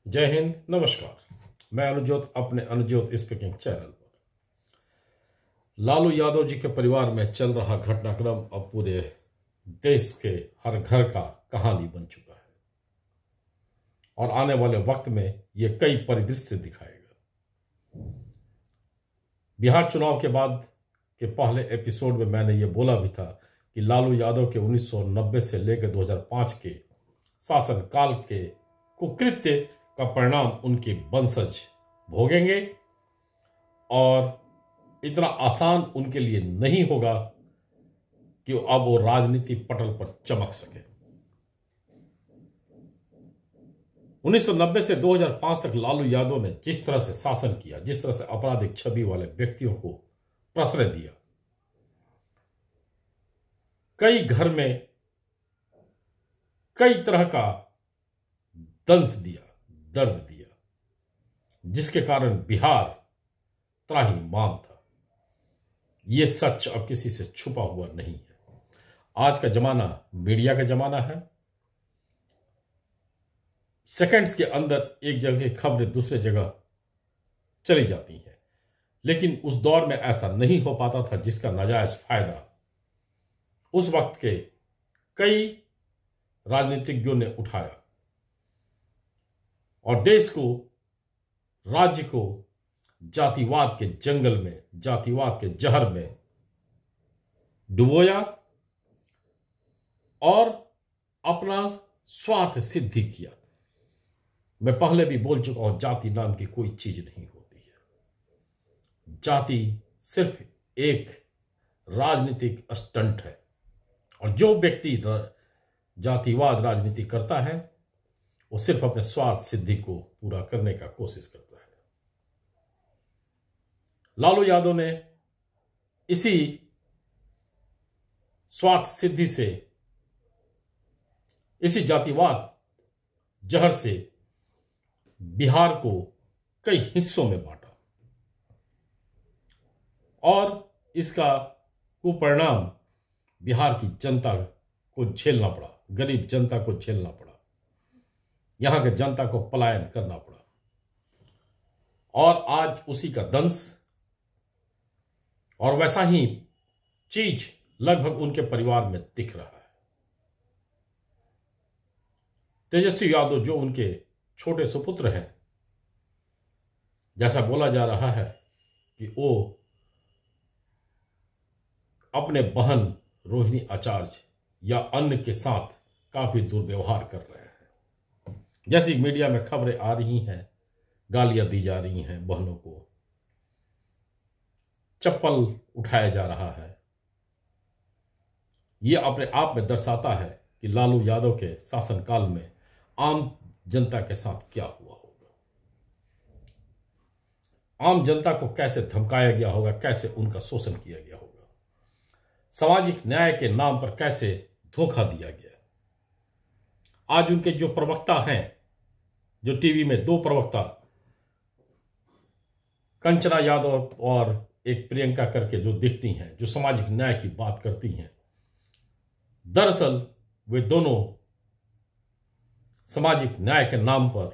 जय हिंद, नमस्कार। मैं अनुजोत अपने अनुजोत स्पीकिंग चैनल पर। लालू यादव जी के परिवार में चल रहा घटनाक्रम अब पूरे देश के हर घर का कहानी बन चुका है और आने वाले वक्त में यह कई परिदृश्य दिखाएगा। बिहार चुनाव के बाद के पहले एपिसोड में मैंने यह बोला भी था कि लालू यादव के 1990 से लेकर 2005 के शासनकाल के कुकृत्य का परिणाम उनके वंशज भोगेंगे और इतना आसान उनके लिए नहीं होगा कि अब वो राजनीति पटल पर चमक सके। 1990 से 2005 तक लालू यादव ने जिस तरह से शासन किया, जिस तरह से आपराधिक छवि वाले व्यक्तियों को प्रश्रय दिया, कई घर में कई तरह का दंश दिया, दर्द दिया, जिसके कारण बिहार त्राहिमाम था। यह सच अब किसी से छुपा हुआ नहीं है। आज का जमाना मीडिया का जमाना है। सेकंड्स के अंदर एक जगह की खबरें दूसरे जगह चली जाती हैं, लेकिन उस दौर में ऐसा नहीं हो पाता था, जिसका नाजायज फायदा उस वक्त के कई राजनीतिज्ञों ने उठाया और देश को, राज्य को जातिवाद के जंगल में, जातिवाद के जहर में डुबोया और अपना स्वार्थ सिद्धि किया। मैं पहले भी बोल चुका हूं, जाति नाम की कोई चीज नहीं होती है। जाति सिर्फ एक राजनीतिक स्टंट है और जो व्यक्ति जातिवाद राजनीति करता है वो सिर्फ अपने स्वार्थ सिद्धि को पूरा करने का कोशिश करता है। लालू यादव ने इसी स्वार्थ सिद्धि से, इसी जातिवाद जहर से बिहार को कई हिस्सों में बांटा और इसका कुपरिणाम बिहार की जनता को झेलना पड़ा, गरीब जनता को झेलना पड़ा, यहां के जनता को पलायन करना पड़ा और आज उसी का दंश और वैसा ही चीज लगभग उनके परिवार में दिख रहा है। तेजस्वी यादव जो उनके छोटे सुपुत्र हैं, जैसा बोला जा रहा है कि वो अपने बहन रोहिणी आचार्य या अन्य के साथ काफी दुर्व्यवहार कर रहे हैं। जैसी मीडिया में खबरें आ रही हैं, गालियां दी जा रही हैं, बहनों को चप्पल उठाया जा रहा है। यह अपने आप में दर्शाता है कि लालू यादव के शासनकाल में आम जनता के साथ क्या हुआ होगा, आम जनता को कैसे धमकाया गया होगा, कैसे उनका शोषण किया गया होगा, सामाजिक न्याय के नाम पर कैसे धोखा दिया गया। आज उनके जो प्रवक्ता हैं, जो टीवी में दो प्रवक्ता, कंचना यादव और एक प्रियंका करके जो दिखती हैं, जो सामाजिक न्याय की बात करती हैं, दरअसल वे दोनों सामाजिक न्याय के नाम पर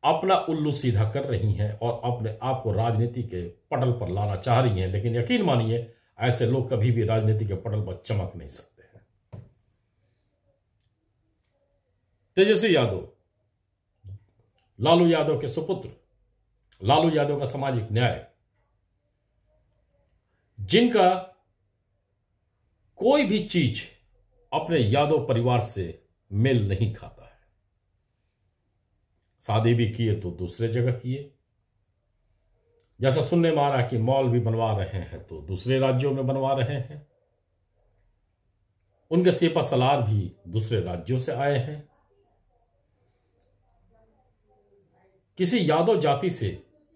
अपना उल्लू सीधा कर रही हैं और अपने आप को राजनीति के पटल पर लाना चाह रही हैं। लेकिन यकीन मानिए, ऐसे लोग कभी भी राजनीति के पटल पर चमक नहीं सकते। तेजस्वी यादव, लालू यादव के सुपुत्र, लालू यादव का सामाजिक न्याय, जिनका कोई भी चीज अपने यादव परिवार से मेल नहीं खाता है। शादी भी किए तो दूसरे जगह किए, जैसा सुनने में आ रहा है कि मॉल भी बनवा रहे हैं तो दूसरे राज्यों में बनवा रहे हैं। उनके सेपा सलार भी दूसरे राज्यों से आए हैं। किसी यादव जाति से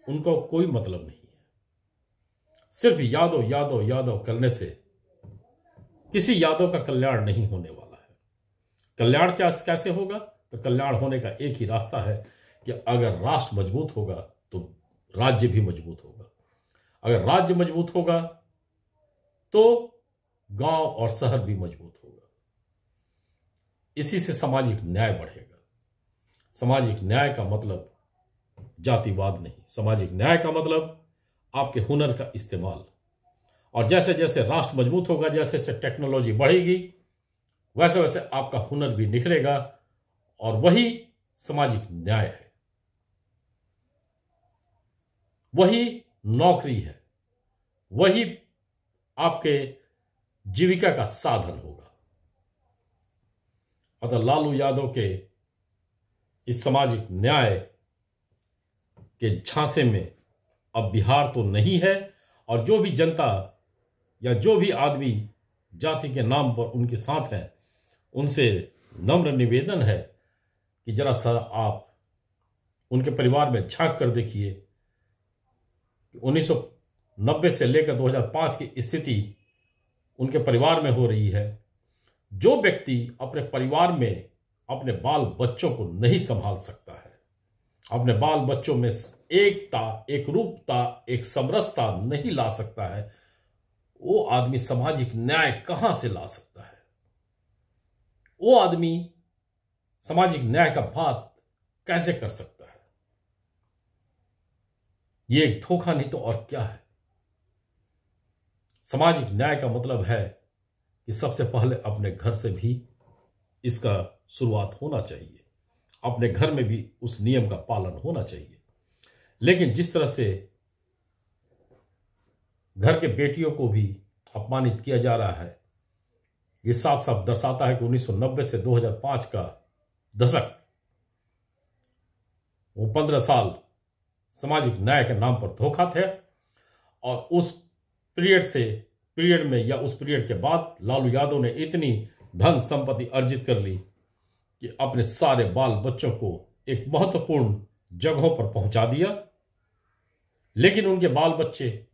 उनको कोई मतलब नहीं है। सिर्फ यादव यादव यादव करने से किसी यादव का कल्याण नहीं होने वाला है। कल्याण कैसे होगा? तो कल्याण होने का एक ही रास्ता है कि अगर राष्ट्र मजबूत होगा तो राज्य भी मजबूत होगा। अगर राज्य मजबूत होगा तो गांव और शहर भी मजबूत होगा। इसी से सामाजिक न्याय बढ़ेगा। सामाजिक न्याय का मतलब जातिवाद नहीं, सामाजिक न्याय का मतलब आपके हुनर का इस्तेमाल। और जैसे जैसे राष्ट्र मजबूत होगा, जैसे जैसे टेक्नोलॉजी बढ़ेगी, वैसे वैसे आपका हुनर भी निखरेगा, और वही सामाजिक न्याय है, वही नौकरी है, वही आपके जीविका का साधन होगा। अतः लालू यादव के इस सामाजिक न्याय के झांसे में अब बिहार तो नहीं है, और जो भी जनता या जो भी आदमी जाति के नाम पर उनके साथ हैं, उनसे नम्र निवेदन है कि जरा सा आप उनके परिवार में झांक कर देखिए। 1990 से लेकर 2005 की स्थिति उनके परिवार में हो रही है। जो व्यक्ति अपने परिवार में अपने बाल बच्चों को नहीं संभाल सकता है, अपने बाल बच्चों में एकता, एक रूपता, एक समरसता नहीं ला सकता है, वो आदमी सामाजिक न्याय कहां से ला सकता है? वो आदमी सामाजिक न्याय का बात कैसे कर सकता है? ये एक धोखा नहीं तो और क्या है? सामाजिक न्याय का मतलब है कि सबसे पहले अपने घर से भी इसका शुरुआत होना चाहिए, अपने घर में भी उस नियम का पालन होना चाहिए। लेकिन जिस तरह से घर के बेटियों को भी अपमानित किया जा रहा है, ये साफ साफ दर्शाता है कि 1990 से 2005 का दशक, वो 15 साल सामाजिक न्याय के नाम पर धोखा थे। और उस पीरियड में या उस पीरियड के बाद लालू यादव ने इतनी धन संपत्ति अर्जित कर ली कि अपने सारे बाल बच्चों को एक महत्वपूर्ण जगहों पर पहुंचा दिया। लेकिन उनके बाल बच्चे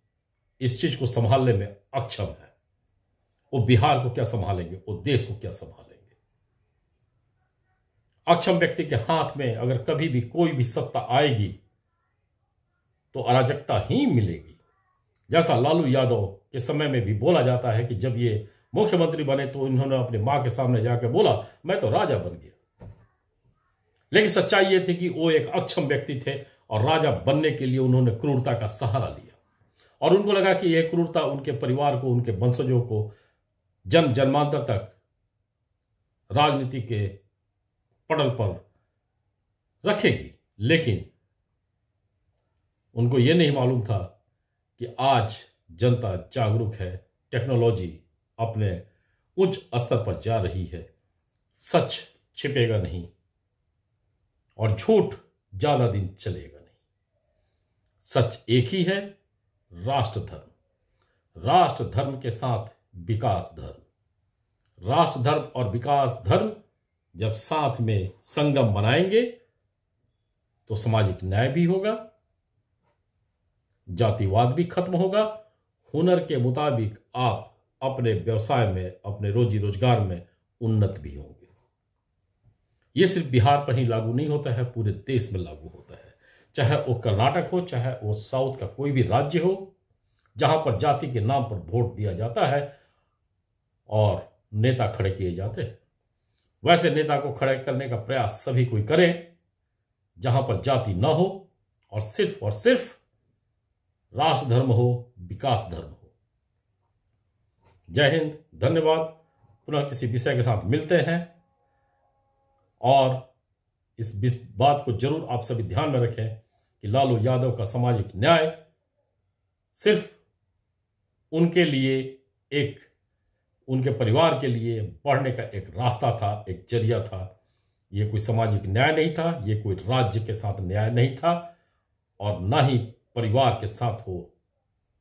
इस चीज को संभालने में अक्षम है। वो बिहार को क्या संभालेंगे? वो देश को क्या संभालेंगे? अक्षम व्यक्ति के हाथ में अगर कभी भी कोई भी सत्ता आएगी तो अराजकता ही मिलेगी। जैसा लालू यादव के समय में भी बोला जाता है कि जब ये मुख्यमंत्री बने तो इन्होंने अपनी मां के सामने जाकर बोला, मैं तो राजा बन गया। लेकिन सच्चाई ये थी कि वो एक अक्षम व्यक्ति थे और राजा बनने के लिए उन्होंने क्रूरता का सहारा लिया, और उनको लगा कि यह क्रूरता उनके परिवार को, उनके वंशजों को जन्म जन्मांतर तक राजनीति के पटल पर रखेगी। लेकिन उनको यह नहीं मालूम था कि आज जनता जागरूक है, टेक्नोलॉजी अपने उच्च स्तर पर जा रही है, सच छिपेगा नहीं और झूठ ज्यादा दिन चलेगा नहीं। सच एक ही है, राष्ट्र धर्म। राष्ट्र धर्म के साथ विकास धर्म। राष्ट्र धर्म और विकास धर्म जब साथ में संगम बनाएंगे तो सामाजिक न्याय भी होगा, जातिवाद भी खत्म होगा, हुनर के मुताबिक आप अपने व्यवसाय में, अपने रोजी रोजगार में उन्नत भी होंगे। यह सिर्फ बिहार पर ही लागू नहीं होता है, पूरे देश में लागू होता है। चाहे वो कर्नाटक हो, चाहे वो साउथ का कोई भी राज्य हो, जहां पर जाति के नाम पर वोट दिया जाता है और नेता खड़े किए जाते हैं, वैसे नेता को खड़े करने का प्रयास सभी कोई करे जहां पर जाति न हो और सिर्फ राष्ट्र धर्म हो, विकास धर्म हो। जय हिंद, धन्यवाद। पुनः किसी विषय के साथ मिलते हैं, और इस बात को जरूर आप सभी ध्यान में रखें कि लालू यादव का सामाजिक न्याय सिर्फ उनके लिए, एक उनके परिवार के लिए बढ़ने का एक रास्ता था, एक जरिया था। यह कोई सामाजिक न्याय नहीं था, यह कोई राज्य के साथ न्याय नहीं था, और ना ही परिवार के साथ वो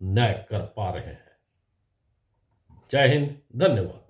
न्याय कर पा रहे हैं। जय हिंद, धन्यवाद।